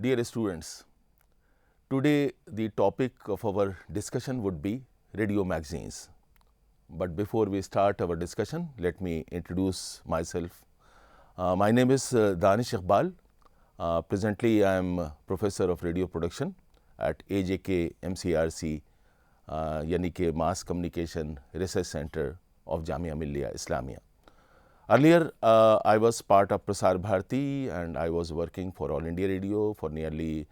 Dear students, today the topic of our discussion would be radio magazines. But before we start our discussion, let me introduce myself. My name is Danish Iqbal. Presently, I am Professor of Radio Production at AJK MCRC, yani ke Mass Communication Research Center of Jamia Millia Islamia. Earlier, I was part of Prasar Bharati and I was working for All India Radio for nearly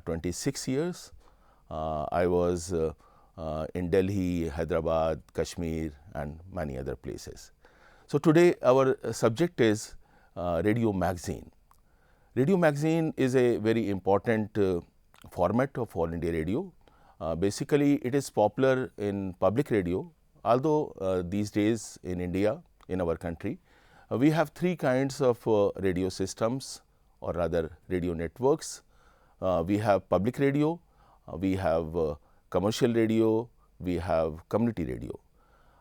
26 years. I was in Delhi, Hyderabad, Kashmir and many other places. So, today our subject is radio magazine. Radio magazine is a very important format of All India Radio. Basically, it is popular in public radio, although these days in India, in our country, we have three kinds of radio systems or rather radio networks. We have public radio, we have commercial radio, we have community radio.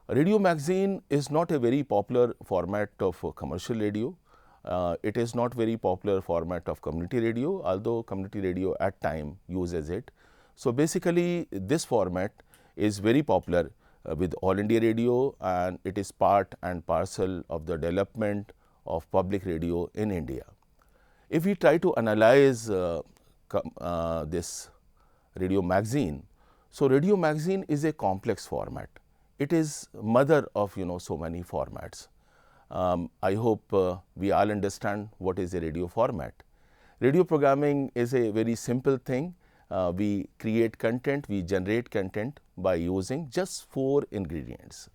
Radio magazine is not a very popular format of commercial radio. It is not very popular format of community radio, although community radio at time uses it. So, basically this format is very popular with All India Radio and it is part and parcel of the development of public radio in India. If we try to analyze this radio magazine, so radio magazine is a complex format. It is mother of so many formats. I hope we all understand what is a radio format. Radio programming is a very simple thing. We create content, we generate content by using just 4 ingredients.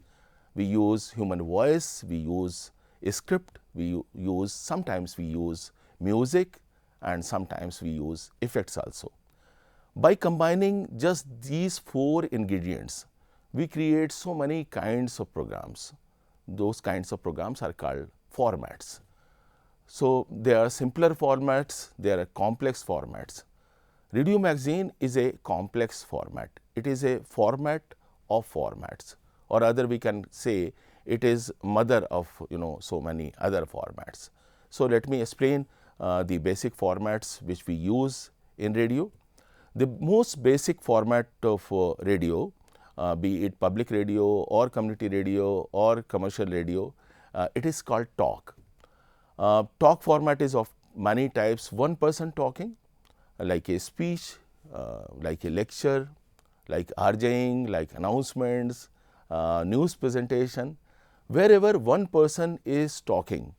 We use human voice, we use a script, sometimes we use music and sometimes we use effects also. By combining just these 4 ingredients, we create so many kinds of programs. Those kinds of programs are called formats. So, there are simpler formats, there are complex formats. Radio magazine is a complex format. It is a format of formats, or rather we can say it is mother of so many other formats. So, let me explain the basic formats which we use in radio. The most basic format of radio, be it public radio or community radio or commercial radio, it is called talk. Talk format is of many types. One person talking, like a speech, like a lecture, like RJing, like announcements, news presentation. Wherever one person is talking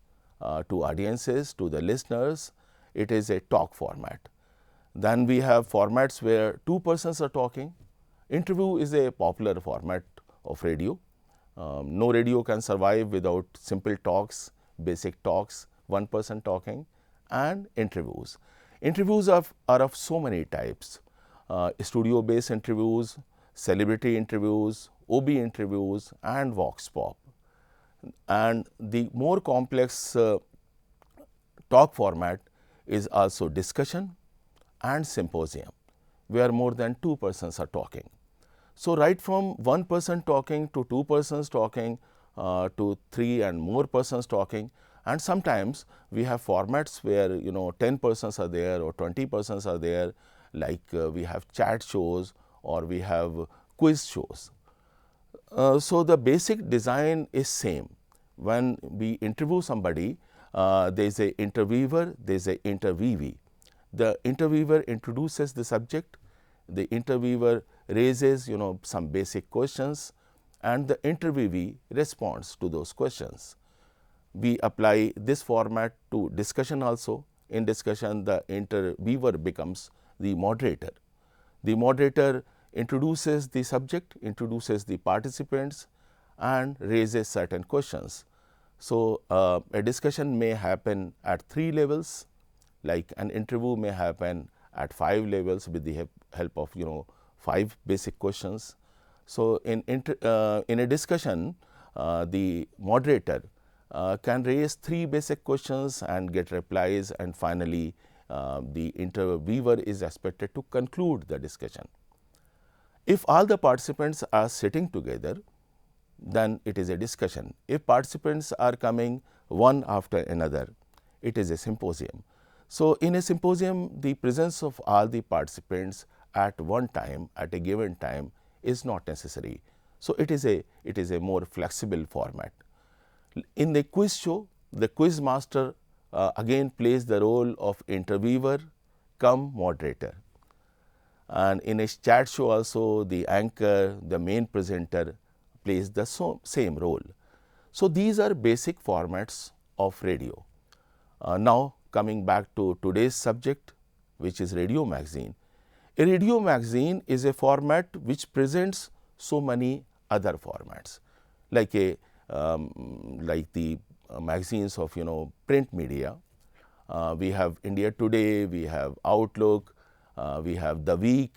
to audiences, to the listeners, it is a talk format. Then we have formats where 2 persons are talking. Interview is a popular format of radio. No radio can survive without simple talks, basic talks, one person talking, and interviews. Interviews are of so many types, studio based interviews, celebrity interviews, OB interviews and vox pop. And the more complex talk format is also discussion and symposium, where more than 2 persons are talking. So, right from 1 person talking to 2 persons talking to 3 and more persons talking, and sometimes we have formats where 10 persons are there or 20 persons are there, like we have chat shows or we have quiz shows. So, the basic design is same. When we interview somebody, there is a interviewer, there is a interviewee. The interviewer introduces the subject, the interviewer raises some basic questions and the interviewee responds to those questions. We apply this format to discussion also. In discussion, the interviewer becomes the moderator. The moderator introduces the subject, introduces the participants and raises certain questions. So, a discussion may happen at 3 levels, like an interview may happen at 5 levels with the help of 5 basic questions. So, in a discussion, the moderator can raise 3 basic questions and get replies, and finally, the interviewer is expected to conclude the discussion. If all the participants are sitting together, then it is a discussion. If participants are coming one after another, it is a symposium. So, in a symposium, the presence of all the participants at one time, at a given time, is not necessary. So, it is a more flexible format. In the quiz show, the quiz master again plays the role of interviewer cum moderator. And in a chat show also, the anchor, the main presenter plays the same role. So, these are basic formats of radio. Now, coming back to today's subject, which is radio magazine. A radio magazine is a format which presents so many other formats, like like the magazines of print media. We have India Today, we have Outlook, we have The Week,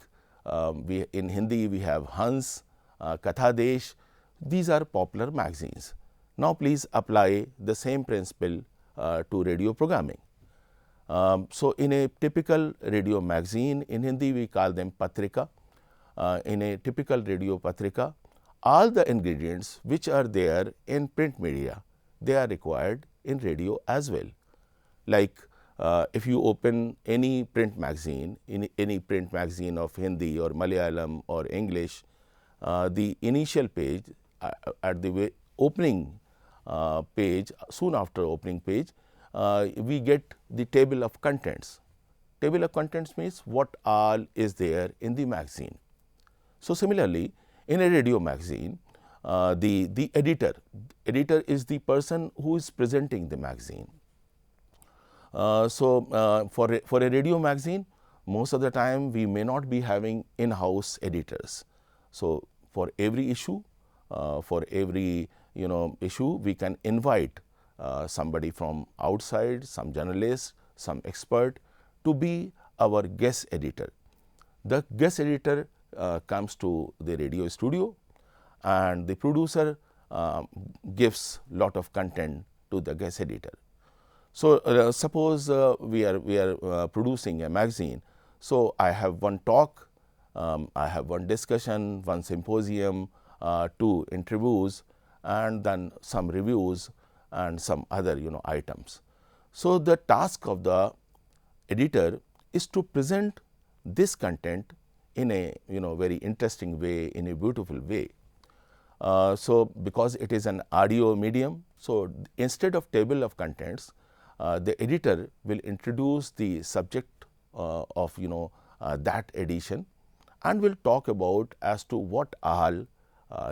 in Hindi we have Hans, Katha Desh. These are popular magazines. Now, please apply the same principle to radio programming. So, in a typical radio magazine, in Hindi we call them patrika. In a typical radio patrika, all the ingredients which are there in print media, they are required in radio as well. Like if you open any print magazine, in any print magazine of Hindi or Malayalam or English, the initial page at the opening page, soon after opening page, we get the table of contents. Table of contents means what all is there in the magazine. So, similarly, in a radio magazine, the editor is the person who is presenting the magazine. For a radio magazine, most of the time we may not be having in-house editors. So, for every issue, issue, we can invite somebody from outside, some journalist, some expert to be our guest editor. The guest editor comes to the radio studio, and the producer gives lot of content to the guest editor. So, suppose we are producing a magazine. So, I have one talk, I have one discussion, one symposium, 2 interviews, and then some reviews and some other items. So, the task of the editor is to present this content in a very interesting way, in a beautiful way. So, because it is an audio medium, so instead of table of contents, the editor will introduce the subject of that edition, and will talk about as to what all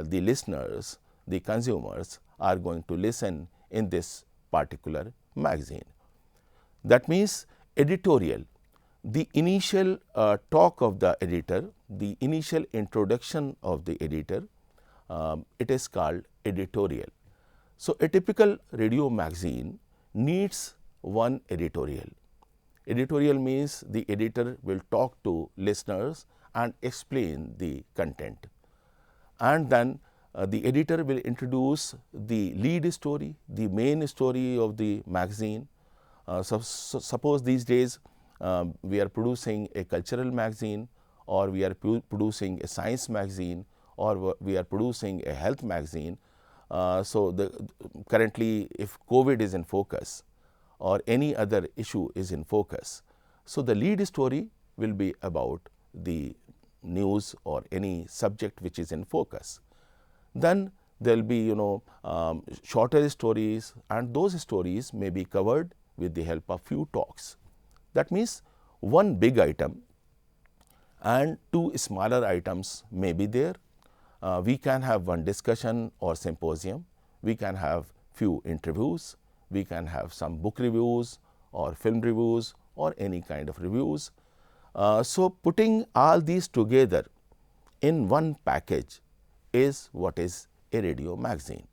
the listeners, the consumers are going to listen in this particular magazine. That means editorial. The initial talk of the editor, the initial introduction of the editor, it is called editorial. So, a typical radio magazine needs one editorial. Editorial means the editor will talk to listeners and explain the content, and then the editor will introduce the lead story, the main story of the magazine. Suppose these days we are producing a cultural magazine, or we are producing a science magazine, or we are producing a health magazine. Currently, if COVID is in focus or any other issue is in focus, so the lead story will be about the news or any subject which is in focus. Then there will be shorter stories, and those stories may be covered with the help of few talks. That means one big item and 2 smaller items may be there. We can have one discussion or symposium, we can have few interviews, we can have some book reviews or film reviews or any kind of reviews. So, putting all these together in one package is what is a radio magazine.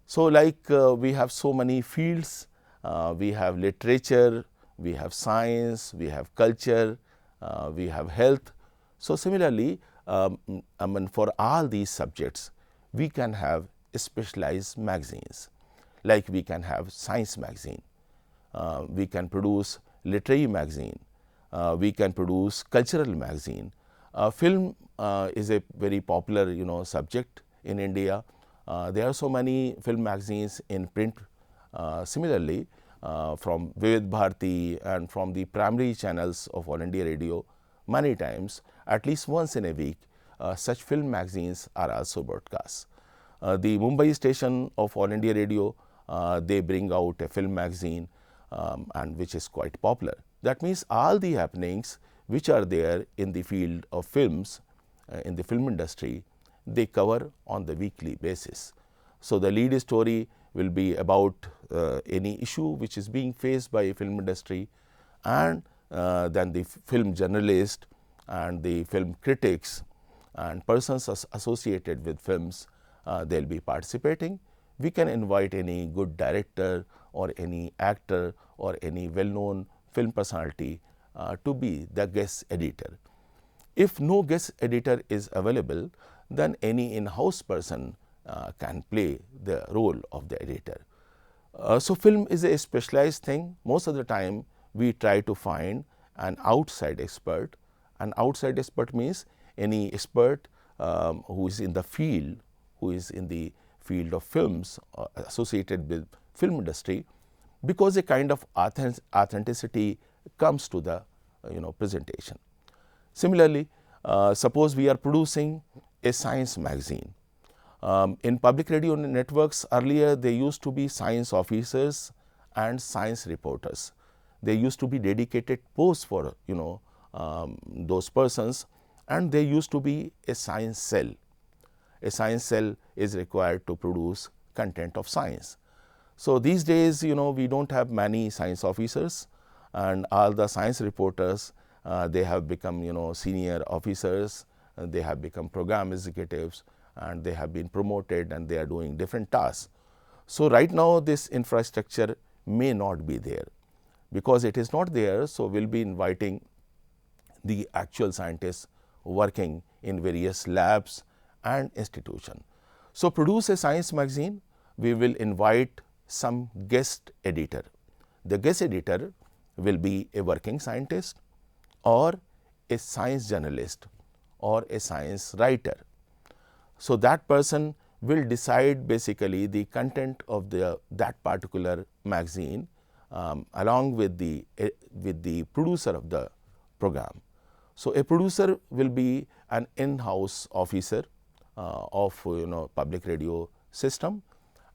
So, like we have so many fields, we have literature, we have science, we have culture, we have health. So similarly, for all these subjects, we can have specialized magazines, like we can have science magazine, we can produce literary magazine, we can produce cultural magazine. Film is a very popular subject in India. There are so many film magazines in print. Similarly, from Vivid Bharati and from the primary channels of All India Radio, many times, at least once in a week, such film magazines are also broadcast. The Mumbai station of All India Radio, they bring out a film magazine, and which is quite popular. That means all the happenings which are there in the field of films, in the film industry, they cover on the weekly basis. So the lead story will be about any issue which is being faced by a film industry, and then the film journalist and the film critics and persons associated with films, they will be participating. We can invite any good director or any actor or any well-known film personality to be the guest editor. If no guest editor is available, then any in-house person can play the role of the editor. So film is a specialized thing. Most of the time we try to find an outside expert. An outside expert means any expert who is in the field, who is in the field of films associated with film industry, because a kind of authenticity comes to the presentation. Similarly, suppose we are producing a science magazine. In public radio networks, earlier they used to be science officers and science reporters. They used to be dedicated posts for those persons, and there used to be a science cell. A science cell is required to produce content of science. So these days, we don't have many science officers, and all the science reporters, they have become senior officers, they have become program executives, and they have been promoted, and they are doing different tasks. So right now this infrastructure may not be there. Because it is not there, so we'll be inviting the actual scientists working in various labs and institutions. So produce a science magazine, we will invite some guest editor. The guest editor will be a working scientist or a science journalist or a science writer. So that person will decide basically the content of that particular magazine, along with the producer of the program. So a producer will be an in-house officer of public radio system,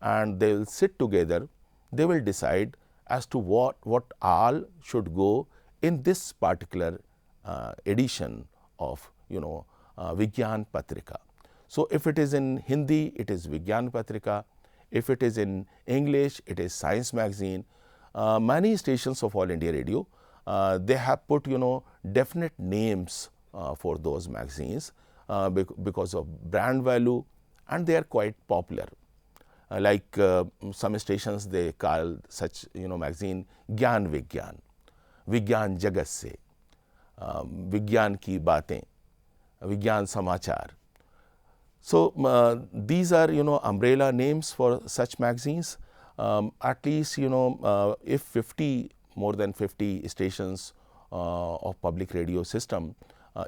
and they will sit together. They will decide as to what all should go in this particular edition of Vigyan Patrika. So if it is in Hindi, it is Vigyan Patrika. If it is in English, it is Science Magazine. Many stations of All India Radio, they have put definite names for those magazines because of brand value, and they are quite popular. Like some stations, they call such magazine Gyan Vigyan, Vigyan Jagat Se, Vigyan Ki Baatein, Vigyan Samachar. So these are umbrella names for such magazines. At least if more than 50 stations of public radio system,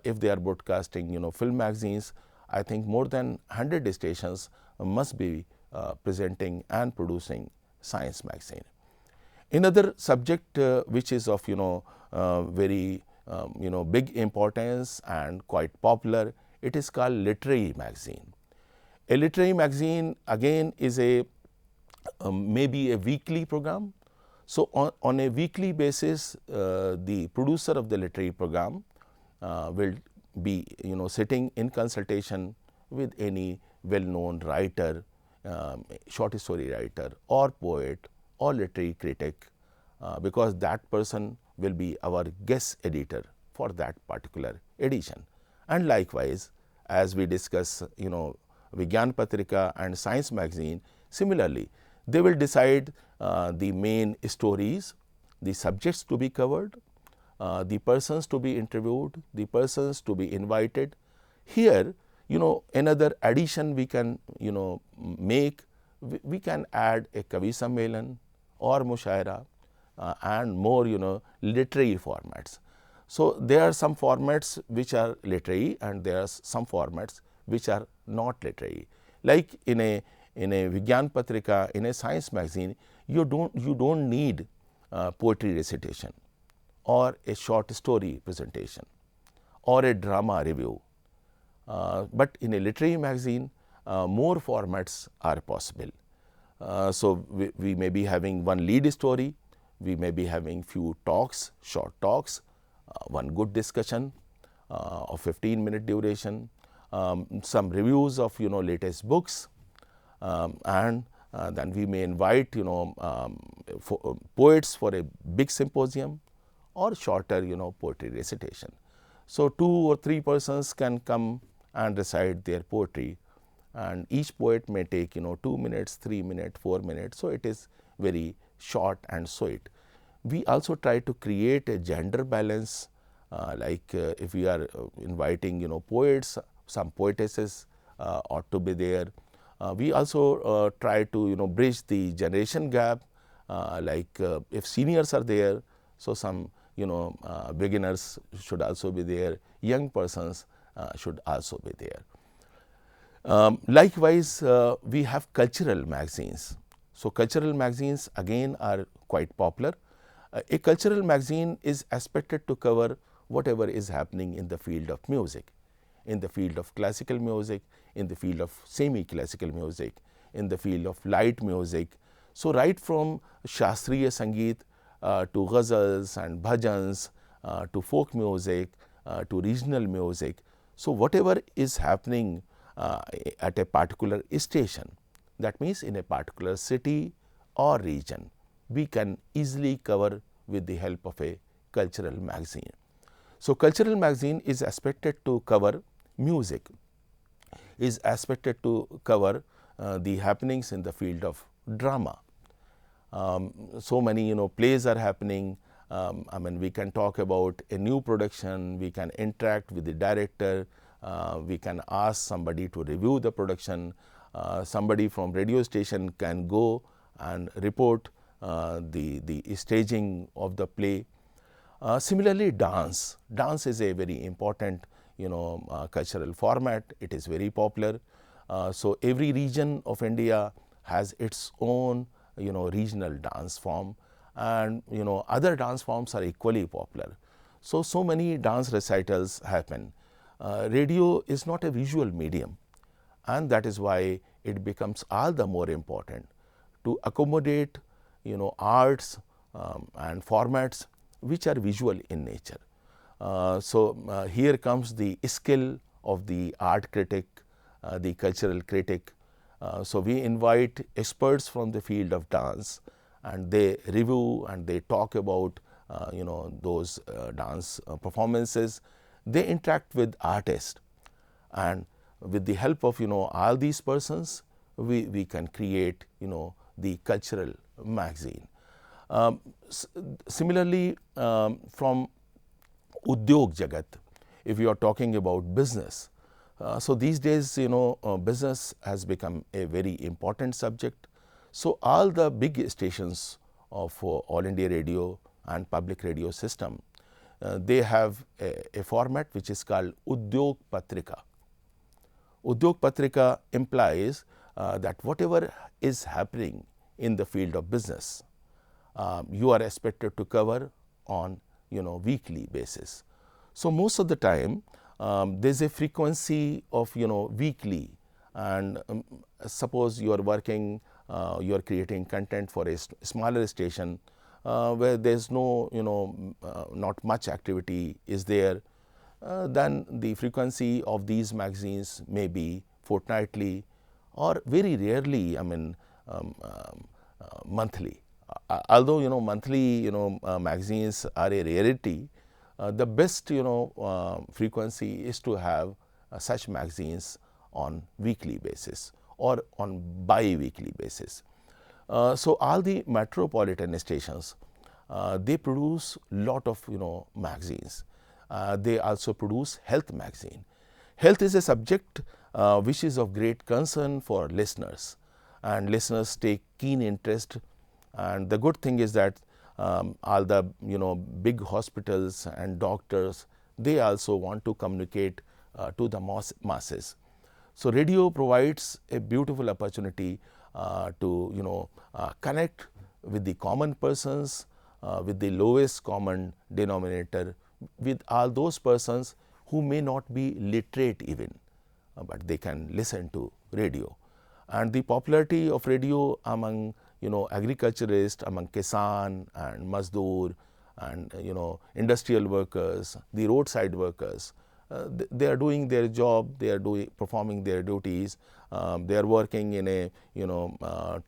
if they are broadcasting film magazines, I think more than 100 stations must be presenting and producing science magazine. Another subject which is of very big importance and quite popular, it is called literary magazine. A literary magazine again is a maybe a weekly program. So on a weekly basis, the producer of the literary program will be sitting in consultation with any well-known writer, short story writer or poet or literary critic, because that person will be our guest editor for that particular edition. And likewise, as we discuss Vigyan Patrika and Science Magazine, similarly they will decide the main stories, the subjects to be covered, the persons to be interviewed, the persons to be invited. Here, another addition we can, make, we can add a Kavi Sammelan or Mushaira and more, literary formats. So, there are some formats which are literary and there are some formats which are not literary. Like in a Vigyan Patrika, in a science magazine, you don't need poetry recitation or a short story presentation or a drama review. But in a literary magazine, more formats are possible. So, we may be having one lead story, we may be having few talks, short talks, one good discussion of 15-minute duration, some reviews of latest books, and then we may invite poets for a big symposium or shorter poetry recitation. So, 2 or 3 persons can come and recite their poetry, and each poet may take 2 minutes, 3 minutes, 4 minutes. So, it is very short and sweet. We also try to create a gender balance, if we are inviting poets, some poetesses ought to be there. We also try to bridge the generation gap, if seniors are there, so some beginners should also be there, young persons should also be there. Likewise, we have cultural magazines. So, cultural magazines again are quite popular. A cultural magazine is expected to cover whatever is happening in the field of music, in the field of classical music, in the field of semi-classical music, in the field of light music. So, right from Shastriya Sangeet to ghazals and bhajans, to folk music, to regional music. So, whatever is happening at a particular station, that means in a particular city or region, we can easily cover with the help of a cultural magazine. So, cultural magazine is expected to cover music, is expected to cover the happenings in the field of drama. So many plays are happening. We can talk about a new production, we can interact with the director, we can ask somebody to review the production, somebody from radio station can go and report the staging of the play. Similarly, dance is a very important cultural format. It is very popular. So, every region of India has its own regional dance form, and other dance forms are equally popular. So many dance recitals happen. Radio is not a visual medium, and that is why it becomes all the more important to accommodate arts and formats which are visual in nature. Here comes the skill of the art critic, the cultural critic. So, we invite experts from the field of dance, and they review and they talk about those dance performances. They interact with artists, and with the help of all these persons, we can create the cultural magazine. Similarly, from Udyog Jagat, if you are talking about business, so these days business has become a very important subject. So, all the big stations of All India Radio and public radio system, they have a format which is called Udyog Patrika. Udyog Patrika implies that whatever is happening in the field of business, you are expected to cover on weekly basis. So, most of the time there is a frequency of weekly, and suppose you are working, you are creating content for a smaller station where there is no not much activity is there, then the frequency of these magazines may be fortnightly or very rarely monthly. Although monthly magazines are a rarity, the best frequency is to have such magazines on weekly basis or on bi-weekly basis. So, all the metropolitan stations, they produce lot of magazines. They also produce health magazine. Health is a subject which is of great concern for listeners, and listeners take keen interest. And the good thing is that all the big hospitals and doctors, they also want to communicate to the masses. So radio provides a beautiful opportunity to connect with the common persons, with the lowest common denominator, with all those persons who may not be literate even, but they can listen to radio. And the popularity of radio among agriculturists, among kisan and mazdoor and industrial workers, the roadside workers, they are doing their job, they are performing their duties, they are working in a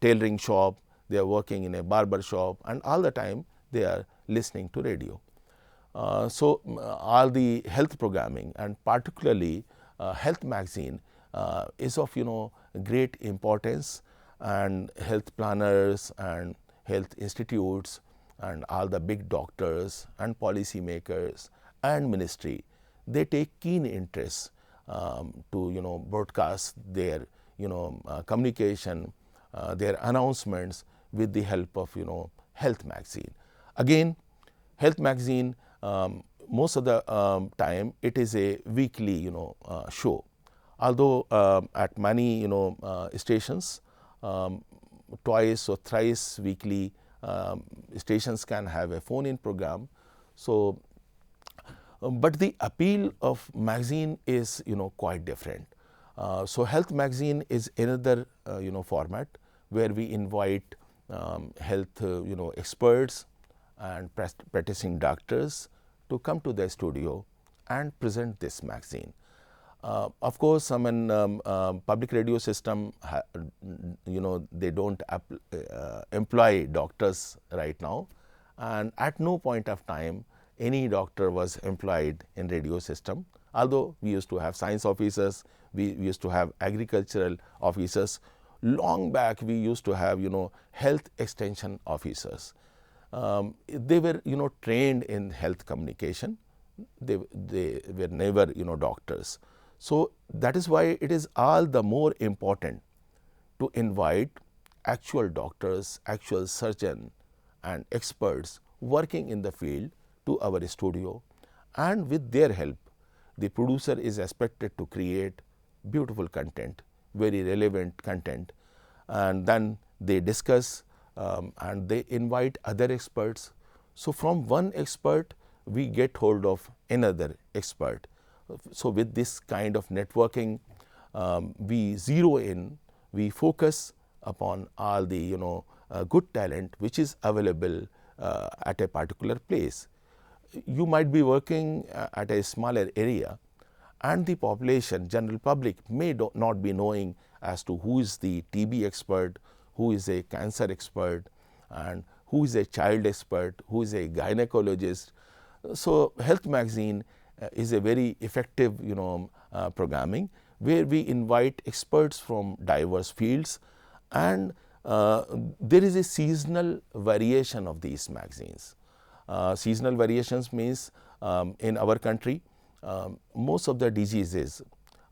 tailoring shop, they are working in a barber shop, and all the time they are listening to radio. So all the health programming, and particularly health magazine, is of great importance, and health planners and health institutes and all the big doctors and policy makers and ministry, they take keen interest to broadcast their communication, their announcements with the help of health magazine. Again, health magazine, most of the time it is a weekly show, although at many stations, twice or thrice weekly, stations can have a phone-in program. So but the appeal of magazine is quite different. So health magazine is another format where we invite health experts and practicing doctors to come to the studio and present this magazine. Of course, public radio system, they don't employ doctors right now, and at no point of time any doctor was employed in radio system. Although we used to have science officers, we used to have agricultural officers. Long back we used to have health extension officers. They were trained in health communication. They were never doctors. So that is why it is all the more important to invite actual doctors, actual surgeon and experts working in the field to our studio, and with their help the producer is expected to create beautiful content, very relevant content, and then they discuss and they invite other experts. So from one expert we get hold of another expert. So with this kind of networking, we zero in, we focus upon all the good talent which is available at a particular place. You might be working at a smaller area, and the population, general public, may not be knowing as to who is the TB expert, who is a cancer expert, and who is a child expert, who is a gynecologist. So health magazine is a very effective programming where we invite experts from diverse fields, and there is a seasonal variation of these magazines. Seasonal variations means in our country most of the diseases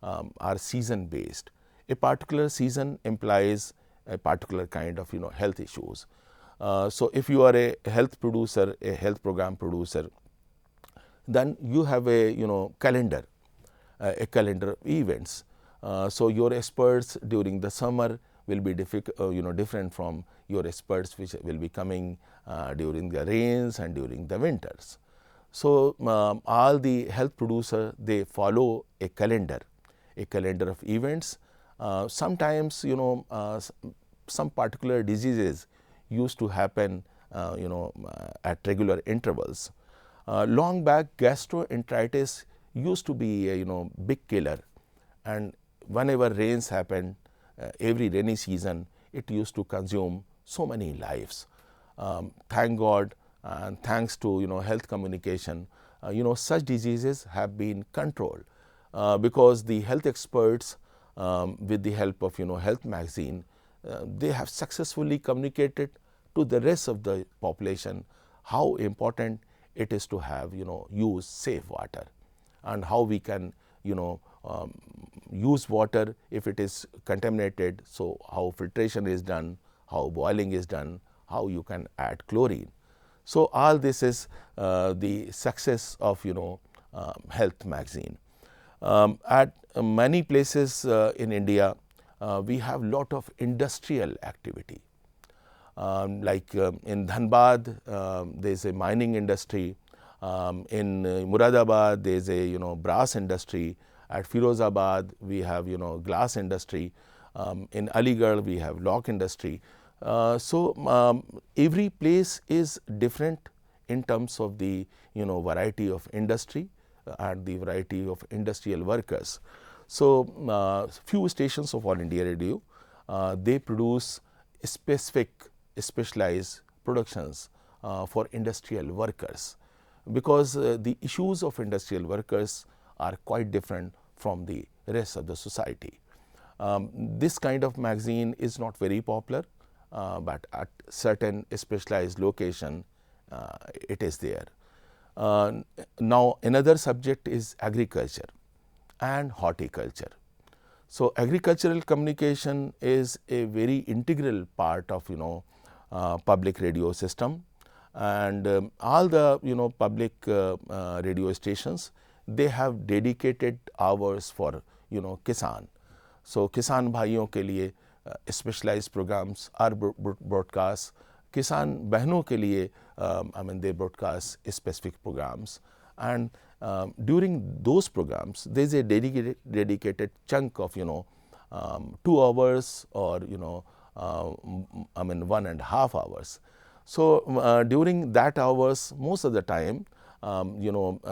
are season based. A particular season implies a particular kind of health issues. So if you are a health producer, a health program producer, then you have a calendar, a calendar of events. So your experts during the summer will be different from your experts which will be coming during the rains and during the winters. So all the health producer, they follow a calendar of events. Sometimes some particular diseases used to happen at regular intervals. Long back, gastroenteritis used to be a big killer, and whenever rains happened, every rainy season, it used to consume so many lives. Thank God and thanks to health communication, such diseases have been controlled because the health experts, with the help of health magazine, they have successfully communicated to the rest of the population how important it is to have use safe water, and how we can use water if it is contaminated. So how filtration is done, how boiling is done, how you can add chlorine. So all this is the success of health magazine. At many places in India, we have lot of industrial activity. Like in Dhanbad, there is a mining industry. In Muradabad, there is a brass industry. At Firozabad, we have glass industry. In Aligarh, we have lock industry. So every place is different in terms of the variety of industry and the variety of industrial workers. So few stations of All India Radio, they produce specific specialized productions for industrial workers, because the issues of industrial workers are quite different from the rest of the society. This kind of magazine is not very popular, but at certain specialized location it is there. Now another subject is agriculture and horticulture. So agricultural communication is a very integral part of public radio system, and all the public radio stations, they have dedicated hours for kisan. So किसान भाइयों के लिए specialized programs are broadcast. किसान बहनों के लिए they broadcast specific programs, and during those programs there is a dedicated chunk of 2 hours or 1.5 hours. So during that hours, most of the time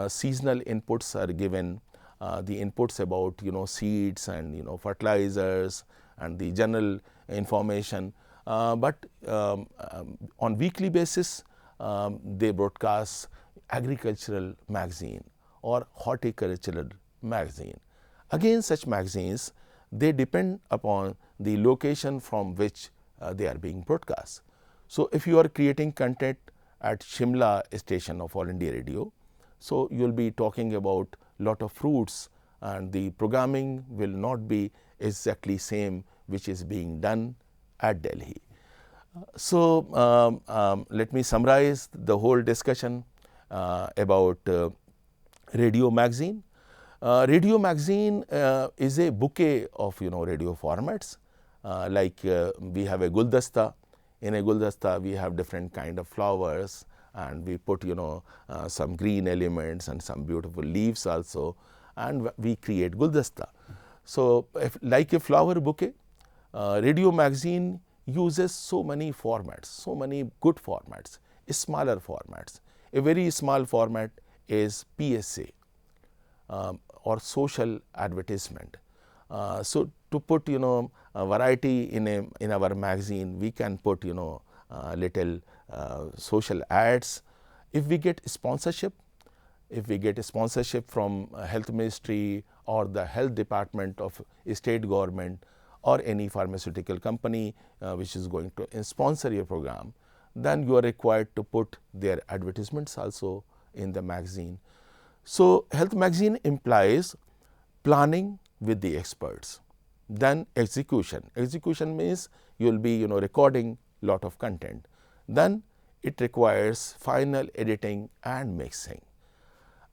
seasonal inputs are given, the inputs about seeds and fertilizers and the general information, but on weekly basis they broadcast agricultural magazine or horticultural magazine. Again, such magazines, they depend upon the location from which they are being broadcast. So if you are creating content at Shimla station of All India Radio, so you will be talking about lot of fruits, and the programming will not be exactly same which is being done at Delhi. So let me summarize the whole discussion about radio magazine. Radio magazine is a bouquet of radio formats. Like we have a guldasta. In a guldasta we have different kind of flowers, and we put some green elements and some beautiful leaves also, and we create guldasta. So if like a flower bouquet, radio magazine uses so many formats, so many good formats, smaller formats. A very small format is PSA or social advertisement. So to put a variety in our magazine, we can put little social ads. If we get sponsorship, from health ministry or the health department of state government or any pharmaceutical company which is going to sponsor your program, then you are required to put their advertisements also in the magazine. So health magazine implies planning with the experts, then execution. Execution means you will be recording lot of content. Then it requires final editing and mixing.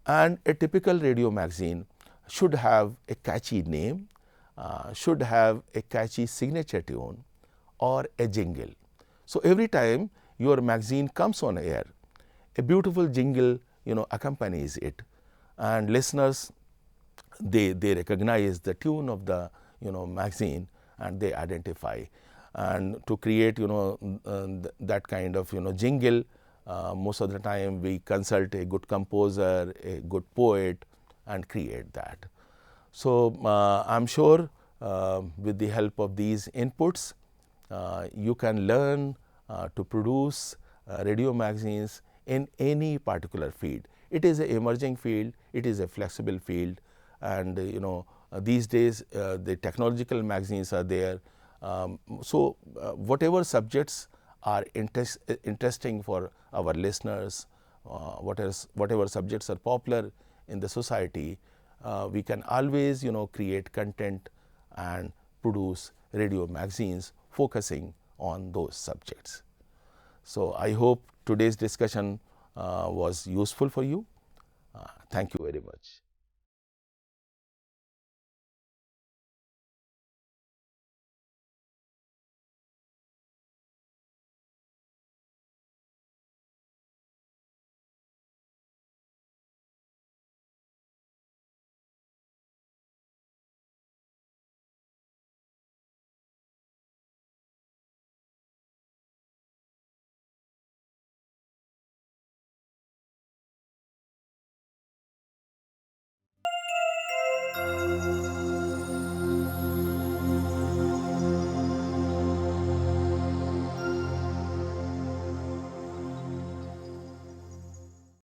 And a typical radio magazine should have a catchy name, should have a catchy signature tune or a jingle. So every time your magazine comes on air, a beautiful jingle accompanies it, and listeners, they recognize the tune of the magazine, and they identify. And to create that kind of jingle, most of the time we consult a good composer, a good poet, and create that. So I'm sure with the help of these inputs, you can learn to produce radio magazines in any particular field. It is an emerging field, it is a flexible field, and these days the technological magazines are there. So whatever subjects are interesting for our listeners, whatever subjects are popular in the society, we can always create content and produce radio magazines focusing on those subjects. So I hope today's discussion was useful for you. Thank you very much.